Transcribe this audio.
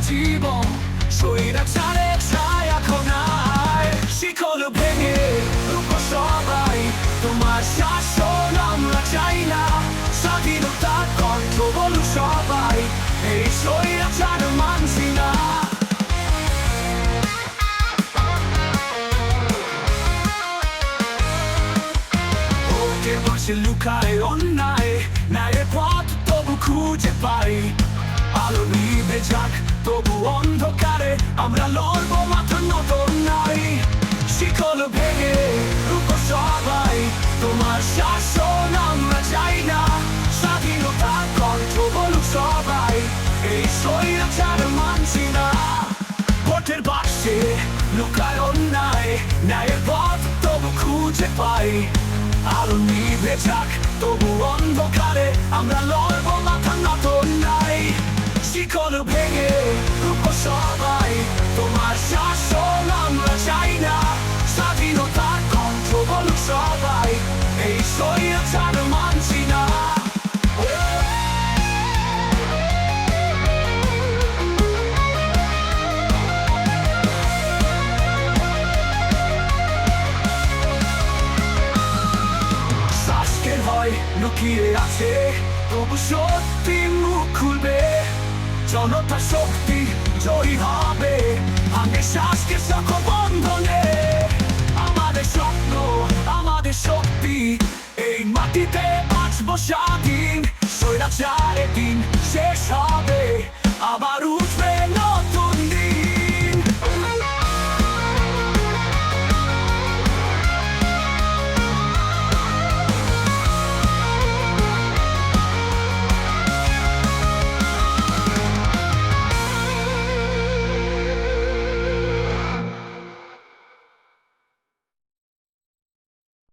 জীবন স্বৈরাচারের ছায়া খোনায় শিকল ভেঙে রুখো সবাই তোমার শাসন আমরা চাই না স্বাধীনতার কণ্ঠ বলু সবাই এই স্বৈরাচার মানছি না ওকে বসে লুকায় অন্যায় ন্যায়ের পথ তবু খুঁজে পাই আলো নিভে যাক তবু অন্ধকারে আমরা লড়বো মাথা নত নাই শিকল ভেঙে রুখো সবাই তোমার শাসন আমরা চাই না স্বাধীনতার কণ্ঠ বলু সবাই এই স্বৈরাচার মানছি না ভোটের বাক্সে লুকায় অন্যায় ন্যায়ের পথ তবু খুঁজে পাই আলো নিভে যাক তবু অন্ধকারে আমরা লড়বো মাথা নত নাই শিকল ভেঙে রুখো সবাই তোমার শাসন আমরা চাই না স্বাধীনতার কণ্ঠ বলু সবাই এই স্বৈরাচার মানছি না শাসকের হয় লুকিয়ে আছে তবু সত্যি মুখ খুলবে জনতা শক্তি জয়ী হবে ভাঙে শাসকের সকল বন্ধনে আমাদের স্বপ্ন আমাদের শক্তি এই মাটিতে বাঁচবো স্বাধীন স্বৈরাচারের দিন শেষ হবে আবার